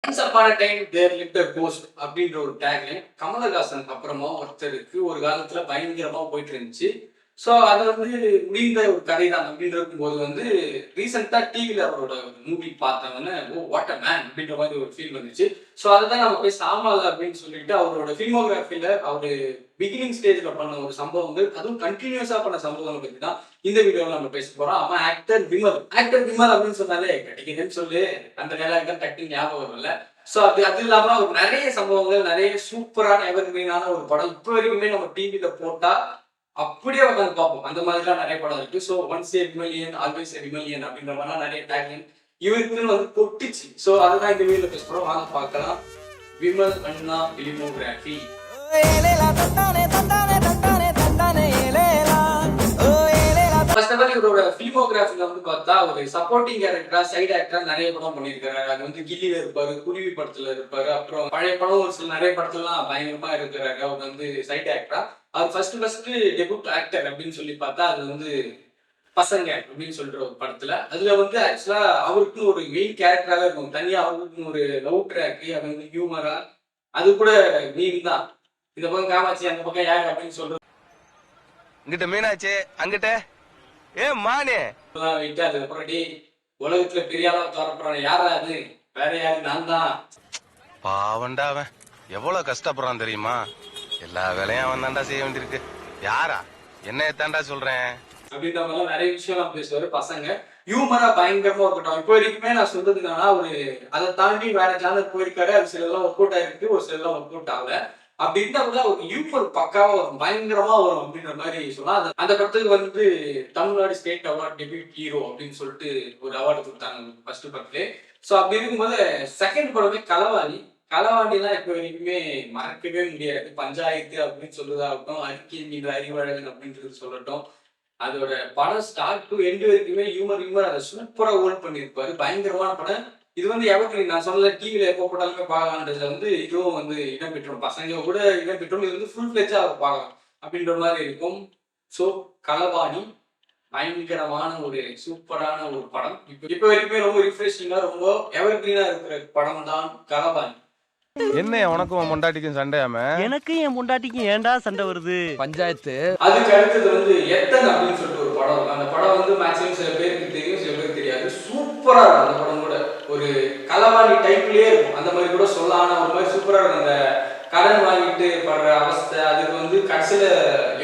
Once upon a time there lived a ghost அப்படின்ற ஒரு tagline Kamal Haasan அப்புறமா ஒருத்தருக்கு ஒரு காலத்துல பயங்கரமா போயிட்டு இருந்துச்சு. ஸோ அது வந்து முடிந்த ஒரு கதை தான் அப்படின்னு இருக்கும்போது வந்து ரீசெண்டா டிவியில் அவரோட மூவி பார்த்தவொன்னே ஓ வாட் அ மேன் அப்படின்ற மாதிரி ஒரு ஃபீல் வந்துச்சு. ஸோ அதை தான் நம்ம போய் சாமால் அப்படின்னு சொல்லிட்டு அவரோட ஃபில்மோகிராஃபியில அவரு பிகினிங் ஸ்டேஜ்ல பண்ண ஒரு சம்பவங்கள் அதுவும் கண்டினியூஸா பண்ண சம்பவங்களை பத்தி தான் இந்த வீடியோவில் நம்ம பேச போறோம். அவன் ஆக்டர் விமல் அப்படின்னு சொன்னாலே கிடைக்குதுன்னு சொல்லி அந்த நேரம் தான் டக்குன்னு ஞாபகம் வரும்ல. ஸோ அது இல்லாம ஒரு நிறைய சம்பவங்கள் நிறைய சூப்பரான எவர்கிரீனான ஒரு படம் இப்போ வரைக்குமே நம்ம டிவியில போட்டா அப்படியே உட்காந்து பார்ப்போம். அந்த மாதிரிலாம் நிறைய படம் இருக்கு. So once a Vimalian always a Vimalian அப்படின்ற மாதிரிலாம் நிறைய டேக்லைன் இவருக்குன்னு வந்து கொட்டுச்சு. ஸோ அதுதான் இந்த வீடியோல பேச போறோம். வாங்க பார்க்கலாம். விமல் அண்ணா ஃபிலிமோகிராஃபி. ஃபர்ஸ்ட் ஆஃப் ஆல் இவரோட ஃபிலிமோகிராஃபில வந்து பார்த்தா ஒரு சப்போர்ட்டிங் கேரக்டரா சைடு ஆக்டரா நிறைய படம் பண்ணியிருக்காரு. அது வந்து கில்லியில இருப்பாரு, குருவி படத்துல இருப்பாரு, அப்புறம் பழைய படம் ஒரு சில நிறைய படத்துலலாம் பயங்கரமா இருக்கிறாரு. அவர் வந்து சைடு ஆக்டரா. அவர் ஃபர்ஸ்ட் டெபியூட் ஆக்டர் அப்படின்னு சொல்லி பார்த்தா அது வந்து பசங்க அப்படின்னு சொல்ற ஒரு படத்துல அதுல வந்து ஆக்சுவலா அவருக்குன்னு ஒரு மெயின் கேரக்டராக இருக்கும். தனியா அவருக்குன்னு ஒரு லவ் ட்ராக், அது வந்து ஹியூமரா அது கூட மீன் தான். இந்த பக்கம் காமாட்சி அந்த பக்கம் யாரு அப்படின்னு சொல்றது இங்கிட்ட மீனாட்சி அங்கிட்ட மானே வைட்டு அதுக்கப்புறம் டே உலகத்துல பெரிய ஆளா தரப்படுறான் யாரா அது வேற யாரு நான் தான். பாவண்டா அவன் எவ்வளவு கஷ்டப்படுறான் தெரியுமா? எல்லா வேலையும் அவன் தாண்டா செய்ய வேண்டியிருக்கு. யாரா என்ன தாண்டா சொல்றேன் அப்படின்ற மாதிரிலாம் நிறைய விஷயம் பேசுவாரு. பசங்க ஹியூமரா பயங்கரமா இருக்கட்டும். இப்போ வரைக்குமே நான் சொல்றது என்னன்னா ஒரு அதை தாண்டி வேற சேனல் போயிருக்காரு. அது சிலதெல்லாம் ஒர்க் அவுட் ஆயிருக்கு, ஒரு சிலதெல்லாம் ஒர்க் அவுட் ஆகல. அப்படி இருந்தா கூட ஒரு ஹியூமர் பக்காவா வரும், பயங்கரமா வரும் அப்படின்ற மாதிரி சொன்னா அந்த படத்துக்கு வந்து Tamil Nadu state award debut hero அப்படின்னு சொல்லிட்டு ஒரு அவார்டு கொடுத்தாங்க ஃபர்ஸ்ட் படத்துல. ஸோ அப்படி இருக்கும்போது செகண்ட் படமே களவாண்டிலாம் இப்போ வரைக்குமே மறக்கவே முடியாது. பஞ்சாயத்து அப்படின்னு சொல்றதாகட்டும், அறிக்கை மீது அறிவாளன் அப்படின்றது சொல்லட்டும், அதோட படம் ஸ்டார்ட் டு எண்ட் வரைக்குமே ஹியூமர் அதை சூப்பரா ஹோல்ட் பண்ணியிருப்பாரு. பயங்கரமான படம். இது வந்து எவர்கிரீன். நான் சொல்லல டிவியில எப்போ போட்டாலுமே பார்க்கலான்றதுல வந்து இதுவும் வந்து இடம் பெற்றோம். பசங்க கூட இடம் பெற்றோம். இது வந்து ஃபுல் ஃபிளெஜ்ஜா பார்க்கலாம் அப்படின்ற மாதிரி இருக்கும். ஸோ களவாணி பயங்கரமான ஒரு சூப்பரான ஒரு படம். இப்போ வரைக்குமே ரொம்ப ரிஃப்ரெஷிங்கா ரொம்ப எவர்கிரீனா இருக்கிற படம் தான் களவாணி. என்ன உனக்கும் மொண்டாட்டிக்கும் சண்டையாம? எனக்கு என் முண்டாட்டிக்கும் ஏன்டா சண்டை வருது? பஞ்சாயத்து. அதுக்கு அடுத்தது வந்து எத்தன் அப்படின்னு சொல்லிட்டு ஒரு படம். அந்த படம் வந்து மேக்ஸிமம் சில பேருக்கு தெரியும், சில பேருக்கு தெரியாது. சூப்பரா இருக்கும் அந்த படம் கூட. ஒரு களவாணி டைப்லயே இருக்கும். அந்த மாதிரி கூட சொல்லலாம். ஆனா ஒரு மாதிரி சூப்பரா இருக்கும். அந்த கடன் வாங்கிட்டு படுற அவஸ்தை அதுக்கு வந்து கடைசியில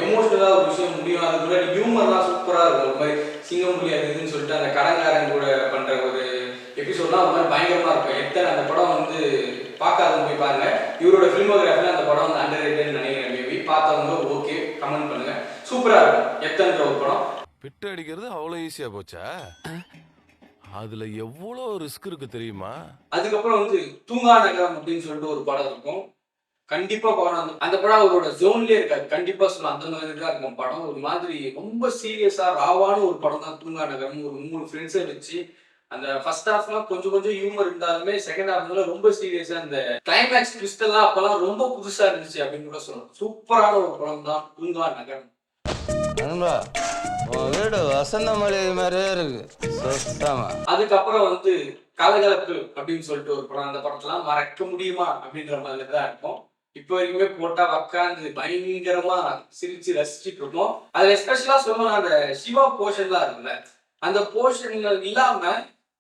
எமோஷனலா ஒரு விஷயம் முடியும். அது முன்னாடி ஹியூமர்லாம் சூப்பரா இருக்கும். ஒரு மாதிரி சிங்கம் முடியாதுன்னு சொல்லிட்டு அந்த கடன்காரன் கூட பண்ற ஒரு எபிசோட்லாம் ஒரு மாதிரி பயங்கரமா இருக்கும். எத்தனை அந்த படம் வந்து பார்க்காதவங்க போய் பாருங்க. இவரோட ஃபிலிமோகிராஃபில அந்த படம் வந்து அண்டர் ரேட்டட்னு நினைக்கிறேன். மேபி பார்த்தவங்க ஓகே கமெண்ட் பண்ணுங்க. சூப்பரா இருக்கும் எத்தன்ற ஒரு படம். பிட்டு அடிக்கிறது அவ்வளவு ஈஸியா போச்சா? அதுல எவ்வளவு ரிஸ்க் இருக்கு தெரியுமா? அதுக்கப்புறம் வந்து தூங்கா நகரம் அப்படின்னு சொல்லிட்டு ஒரு படம் இருக்கும். கண்டிப்பா படம் அந்த படம் அவரோட ஜோன்லயே இருக்காது. கண்டிப்பா சொல்லலாம் அந்த மாதிரி தான் இருக்கும் படம். ஒரு மாதிரி ரொம்ப சீரியஸா ராவான ஒரு படம் தான் தூங்கா நகரம். ஒரு 3 ஃப்ரெண்ட்ஸை வச்சு அந்த ஃபர்ஸ்ட் ஹாஃப்லாம் கொஞ்சம் ஹியூமர் இருந்தாலுமே செகண்ட் ஹாஃப்ல ரொம்ப சீரியஸா அந்த கிளைமேக்ஸ் ட்விஸ்ட் எல்லாம் அப்பெல்லாம் ரொம்ப புதுசா இருந்துச்சு அப்படின்னு கூட சொல்லலாம். சூப்பரான ஒரு படம் தான் தூங்கா நகரம். வீடு வசந்த மலை மாதிரியே இருக்கு. அதுக்கப்புறம் வந்து கலகலப்பு அப்படின்னு சொல்லிட்டு ஒரு படம். அந்த படத்தெல்லாம் மறக்க முடியுமா அப்படின்ற மாதிரி தான் இருக்கும். இப்போ வரைக்குமே போட்டா உட்காந்து பயங்கரமா சிரிச்சு ரசிச்சுட்டு இருக்கோம். அதுல எஸ்பெஷலா சொல்லணும் அந்த சிவா போர்ஷன்லாம் இருக்குல்ல, அந்த போர்ஷன்கள் இல்லாம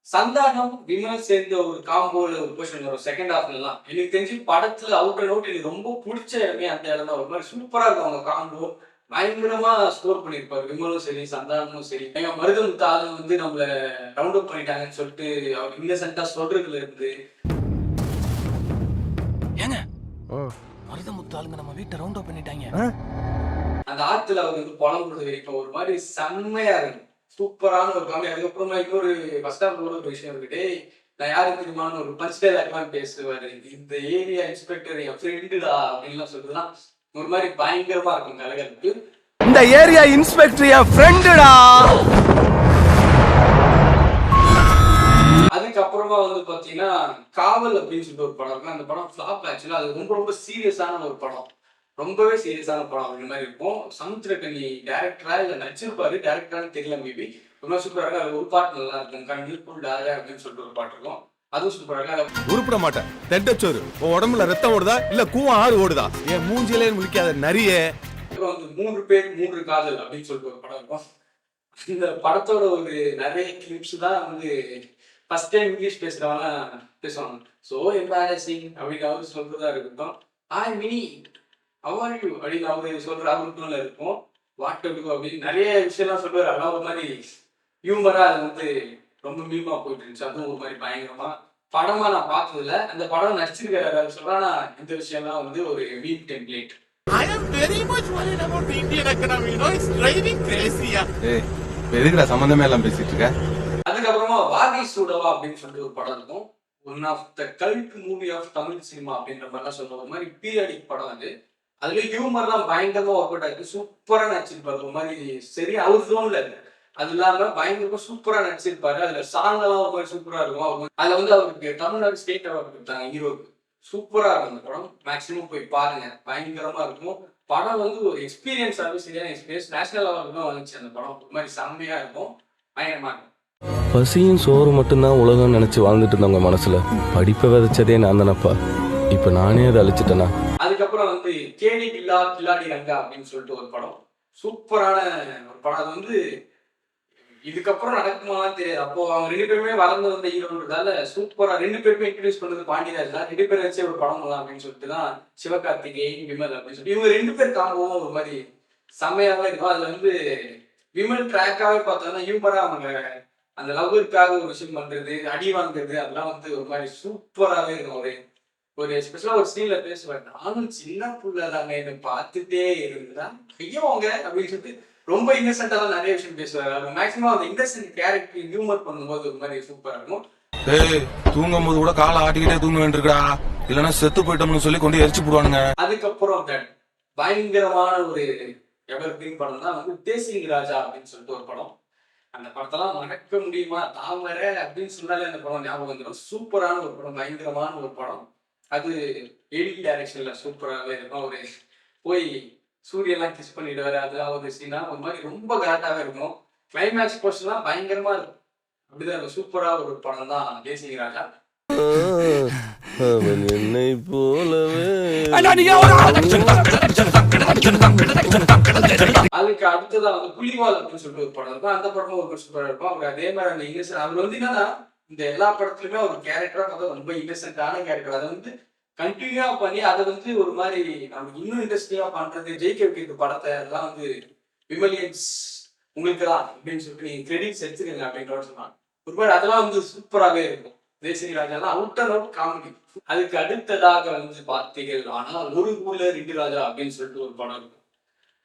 சந்தானம் விமல் சேர்ந்த ஒரு காம்போல ஒரு போர்ஷன் வரும் செகண்ட் ஹாஃப்லாம். எனக்கு தெரிஞ்சு படத்துல அவுட் அண்ட் அவுட் எனக்கு ரொம்ப பிடிச்ச இடமே அந்த இடம் தான். ஒரு மாதிரி சூப்பரா இருக்கும் அவங்க காம்போ. பயங்கரமா ஸ்கோர் பண்ணிருப்பாரு விமலும் சரி சந்தானமும் சரி. எங்க மருதமுத்து ஆளு வந்து நம்மள ரவுண்ட் அப் பண்ணிட்டாங்கன்னு சொல்லிட்டு அவர் இன்னசென்ட்டா சொல்றதுல இருந்து ஏங்க மருதமுத்து ஆளுங்க நம்ம வீட்டை ரவுண்ட் அப் பண்ணிட்டாங்க. அந்த ஆத்துல அவர் வந்து புலம்புறது வரைக்கும் ஒரு மாதிரி செம்மையா இருக்கும். சூப்பரான ஒரு காமெடி. அதுக்கப்புறமா இன்னொரு ஃபர்ஸ்ட் ஹாஃப் ஒரு விஷயம் இருக்கு. நான் யாருக்கு தெரியுமான்னு ஒரு பஞ்ச் டைலாக்லாம் பேசுவாரு. இந்த ஏரியா இன்ஸ்பெக்டர் என் ஃப்ரெண்டுடா அப்படின்லாம் சொல்றதுலாம் ஒரு மாதிரி பயங்கரமா இருக்கும் கலகலப்பு. இந்த ஏரியா இன்ஸ்பெக்டர் என் ஃப்ரெண்டுடா. அதுக்கப்புறமா வந்து பாத்தீங்கன்னா காவல் அப்படின்னு சொல்லிட்டு ஒரு படம் இருக்கு. அந்த படம் ஃபிளாப் ஆக்சுவலா. அது ரொம்ப சீரியஸான ஒரு படம். ரொம்பவே சீரியஸான படம் அப்படின்ற மாதிரி இருக்கும். சமுத்திரக்கனி டேரக்டரா இல்ல நடிச்சிருப்பாரு, டேரக்டரான்னு தெரியல மேபி. ரொம்ப சூப்பரா இருக்கும். அது ஒரு பாட்டு நல்லா இருக்கும். கண்ணில் புல் டாரா அப்படின்னு சொல்லிட்டு ஒரு பாட்டு இருக்கும். அதுவும் சூப்பரா இருக்கு. உருப்பிட மாட்டேன் தெண்டச்சோறு உன் உடம்புல ரத்தம் ஓடுதா இல்ல கூவம் ஆறு ஓடுதா என் மூஞ்சிலே முழிக்காத நிறைய. அப்புறம் வந்து 3 பேர் 3 காதல் அப்படின்னு சொல்லிட்டு ஒரு படம் இருக்கும். இந்த படத்தோட ஒரு நிறைய கிளிப்ஸ் தான் வந்து ஃபர்ஸ்ட் டைம் இங்கிலீஷ் பேசுறவங்க பேசுவாங்க. ஸோ எம்பாரசிங் அப்படின்னு அவரு சொல்றதா இருக்கட்டும், hi mini how are you அப்படின்னு அவரு சொல்ற அவருக்குள்ள இருக்கும். வாட் டு அப்படின்னு நிறைய விஷயம்லாம் சொல்லுவாரு. அதெல்லாம் ஒரு மாதிரி ஹியூமரா அது வந்து ரொம்ப மீமா போயிட்டு இருந்துச்சு. அதுவும் ஒரு மாதிரி பயங்கரமா படமா நான் பார்த்ததில்ல. அந்த படம் நடிச்சிருக்காரு சொல்றா, நான் இந்த விஷயம்லாம் வந்து ஒரு meme template. I am very much worried about the Indian economy. You know, it's driving crazy. ஏய் எதுக்குடா சம்பந்தமே எல்லாம் பேசிட்டு இருக்க? அதுக்கப்புறமா வாகை சூடவா அப்படின்னு சொல்லிட்டு ஒரு படம் இருக்கும். One of the cult movie of Tamil cinema அப்படின்ற மாதிரிலாம் சொல்ற ஒரு மாதிரி பீரியடிக் படம் அது. அதுல ஹியூமர்லாம் பயங்கரமா ஒர்க் அவுட் ஆயிருக்கு. சூப்பரா நடிச்சிருப்பாரு. ஒரு மாதிரி சரி அவர் ஜோன்ல இருக்கு. அது இல்லாம பயங்கரமா சூப்பரா நடிச்சிருப்பாரு. அதுல சாங் எல்லாம் ஒரு மாதிரி சூப்பரா இருக்கும். அதுல வந்து அவருக்கு தமிழ்நாடு ஸ்டேட் அவார்டு கொடுத்தாங்க ஹீரோக்கு. சூப்பரா இருக்கும் அந்த படம். மேக்சிமம் போய் பாருங்க, பயங்கரமா இருக்கும். படம் வந்து ஒரு எக்ஸ்பீரியன்ஸாகவே சரியான எக்ஸ்பீரியன்ஸ். நேஷனல் அவார்டு வந்துச்சு அந்த படம். ஒரு மாதிரி செம்மையா இருக்கும், பயங்கரமா இருக்கும். பசியும் சோறு மட்டும்தான் உலகம் நினைச்சு வாழ்ந்துட்டு இருந்தவங்க மனசுல படிப்பை விதைச்சதே நான் தானப்பா. இப்ப நானே அதை அழிச்சிட்டேனா. அதுக்கப்புறம் வந்து கேடி கில்லா கில்லாடி ரங்கா அப்படின்னு சொல்லிட்டு ஒரு படம். சூப்பரான ஒரு படம். அது வந்து இதுக்கப்புறம் நடக்குமான்னு தெரியாது. அப்போ அவங்க 2 பேருமே வளர்ந்து வந்த ஹீரோன்றதால சூப்பரா 2 பேருமே இன்ட்ரடியூஸ் பண்ணது பாண்டியராஜ் தான். 2 பேர் வச்சு ஒரு படம் பண்ணலாம் அப்படின்னு சொல்லிட்டு தான் சிவகார்த்திகேயன் விமல் அப்படின்னு சொல்லிட்டு இவங்க 2 பேர் காம்பவும் ஒரு மாதிரி செம்மையாவே இருக்கும். அதுல வந்து விமல் ட்ராக்காவே பார்த்தோம்னா ஹியூமரா அவங்க அந்த லவ்வுக்காக ஒரு விஷயம் பண்றது, அடி வாங்குறது, அதெல்லாம் வந்து ஒரு மாதிரி சூப்பராகவே இருக்கும். ஒரு எஸ்பெஷலா ஒரு சீன்ல பேசுவாங்க, நானும் சின்ன புள்ள தாங்க என்னை பார்த்துட்டே இருந்தா ஐயோங்க அப்படின்னு சொல்லிட்டு ரொம்ப இன்னசென்டா தான் நிறைய விஷயம் பேசுவாரு. மேக்ஸிமம் அந்த இன்னசென்ட் கேரக்டர் ஹியூமர் பண்ணும்போது ஒரு மாதிரி சூப்பரா இருக்கும். ஏய் தூங்கும் போது கூட காலை ஆட்டிக்கிட்டே தூங்க வேண்டியிருக்கா, இல்லன்னா செத்து போயிட்டோம்னு சொல்லி கொண்டு எரிச்சு போடுவானுங்க. அதுக்கப்புறம் பயங்கரமான ஒரு எவர் கிரீன் படம் தான் வந்து தேசிங் ராஜா அப்படின்னு சொல்லிட்டு ஒரு படம். அந்த படத்தெல்லாம் மறக்க முடியுமா? தாமரை அப்படின்னு சொன்னாலே அந்த படம் ஞாபகம் வந்துடும். சூப்பரான ஒரு படம், பயங்கரமான ஒரு படம். அது எடிட் டைரக்ஷன்ல சூப்பராகவே இருக்கும். ஒரு போய் சூரியெல்லாம் கிஸ் பண்ணிடுவாரு. அதெல்லாம் ஒரு சீனா ஒரு மாதிரி ரொம்ப கரெக்டாகவே இருக்கும். கிளைமேக்ஸ் போர்ஷன்லாம் பயங்கரமா இருக்கும். அப்படிதான் இருக்கும். சூப்பரா ஒரு படம் தான் தேசிங் ராஜா. அவன் என்னை போலவே. அதுக்கு அடுத்ததா வந்து புலிவால் அப்படின்னு சொல்லிட்டு ஒரு படம் இருக்கும். அந்த படமும் ஒரு சூப்பரா இருக்கும். அவர் அதே மாதிரி அந்த இன்னசென்ட் அவர் வந்து என்னன்னா இந்த எல்லா படத்துலயுமே ஒரு கேரக்டரா பார்த்தா ரொம்ப இன்னசென்டான கேரக்டர். அதை வந்து கண்டினியூவா பண்ணி அதை வந்து ஒரு மாதிரி நமக்கு இன்னும் இன்ட்ரெஸ்டிங்கா பண்றது. ஜெயிக்க வைக்கிறது படத்தை எல்லாம் வந்து விமலியன்ஸ் உங்களுக்கு தான் அப்படின்னு சொல்லிட்டு நீங்க கிரெடிட்ஸ் எடுத்துக்கங்க அப்படின்ற சொன்னாங்க. ஒரு மாதிரி அதெல்லாம் வந்து சூப்பராகவே இருக்கும். தேசிங் ராஜாலாம் அவுட் அண்ட் அவுட் காமெடி. அதுக்கு அடுத்ததாக வந்து பார்த்தீங்கன்னா ஆனால் ஒரு ஊர்ல 2 ராஜா அப்படின்னு சொல்லிட்டு ஒரு படம் இருக்கும்.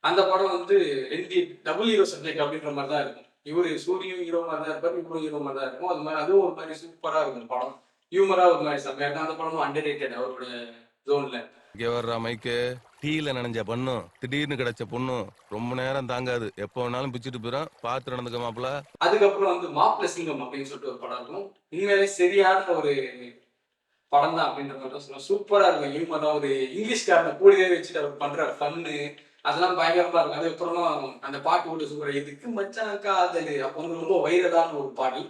அந்த படம் வந்து 2 டபுள் ஹீரோ சப்ஜெக்ட் அப்படின்ற மாதிரி தான் இருக்கும். இவரு சூரியன் ஹீரோ மாதிரி தான் இருப்பார், இவரும் ஹீரோ மாதிரி தான் இருக்கும். அது மாதிரி அதுவும் ஒரு மாதிரி சூப்பரா இருக்கும் படம். ஹியூமரா ஒரு மாதிரி செம்மையா இருக்கும். அந்த படமும் அண்டர்ரேட்டட் அவரோட ஜோன்ல. இங்க வர்ற மைக்கு டீல நனைஞ்ச பண்ணும் திடீர்னு கிடைச்ச பொண்ணும் ரொம்ப நேரம் தாங்காது, எப்ப வேணாலும் பிச்சுட்டு போயிடும், பார்த்து நடந்துக்க மாப்பிள்ள. அதுக்கப்புறம் வந்து மாப்பிள்ள சிங்கம் அப்படின்னு சொல்லிட்டு ஒரு படம் இருக்கும். உண்மையிலே சரியான ஒரு படம் தான் அப்படின்ற மாதிரி தான் சொல்லுவேன். சூப்பரா இருக்கும். ஹியூமரா ஒரு இங்கிலீஷ்காரனை கூடவே வச்சுட்டு அவர் பண்ற ஃபன்னு அதெல்லாம் பயங்கரமா இருக்கும். அதுக்கப்புறமா அந்த பாட்டு கூட சூப்பரா இதுக்கு மச்சான் காதல் அப்போ வந்து ரொம்ப வைரலான ஒரு பாடல்.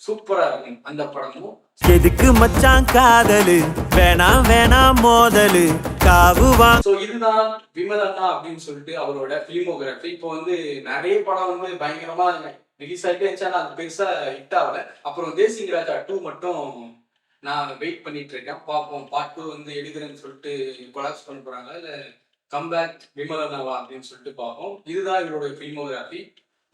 சூப்பரா இருக்கும் அந்த படமும். எதுக்கு மச்சான் காதலு வேணாம் வேணாம் மோதலு காவுவா. சோ இதுதான் விமல் அண்ணா அப்படின்னு சொல்லிட்டு அவரோட பிலிமோகிராஃபி. இப்போ வந்து நிறைய படம் வந்து பயங்கரமா ரிலீஸ் ஆகிட்டே இருந்துச்சு, அது பெருசா ஹிட் ஆகல. அப்புறம் தேசிங் ராஜா 2 மட்டும் நான் வெயிட் பண்ணிட்டு இருக்கேன். பார்ப்போம் பார்ட் 2 வந்து எடுக்கிறேன்னு சொல்லிட்டு கொலாப்ஸ் பண்ண போறாங்க, இல்ல கம்பேக் விமல் அண்ணாவா அப்படின்னு சொல்லிட்டு பார்ப்போம். இதுதான் இவரோட பிலிமோகிராஃபி.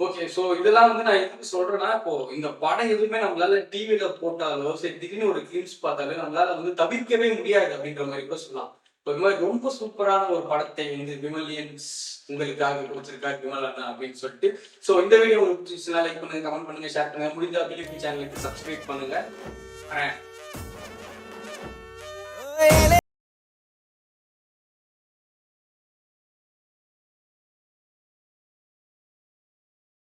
ஓகே, ஸோ இதெல்லாம் வந்து நான் எதுக்கு சொல்றேன்னா, இப்போ இந்த படம் எதுவுமே நம்மளால டிவியில போட்டாலோ சரி திடீர்னு ஒரு கிளிப்ஸ் பார்த்தாலே நம்மளால வந்து தவிர்க்கவே முடியாது அப்படின்ற மாதிரி கூட சொல்லலாம். இப்போ இது மாதிரி ரொம்ப சூப்பரான ஒரு படத்தை வந்து விமலியன்ஸ் உங்களுக்காக கொடுத்துருக்காரு விமல் அண்ணா அப்படின்னு சொல்லிட்டு. ஸோ இந்த வீடியோ உங்களுக்கு பிடிச்சிருந்தா லைக் பண்ணுங்க, கமெண்ட் பண்ணுங்க, ஷேர் பண்ணுங்க, முடிஞ்ச பிலிபி சேனலுக்கு சப்ஸ்கிரைப் பண்ணுங்க.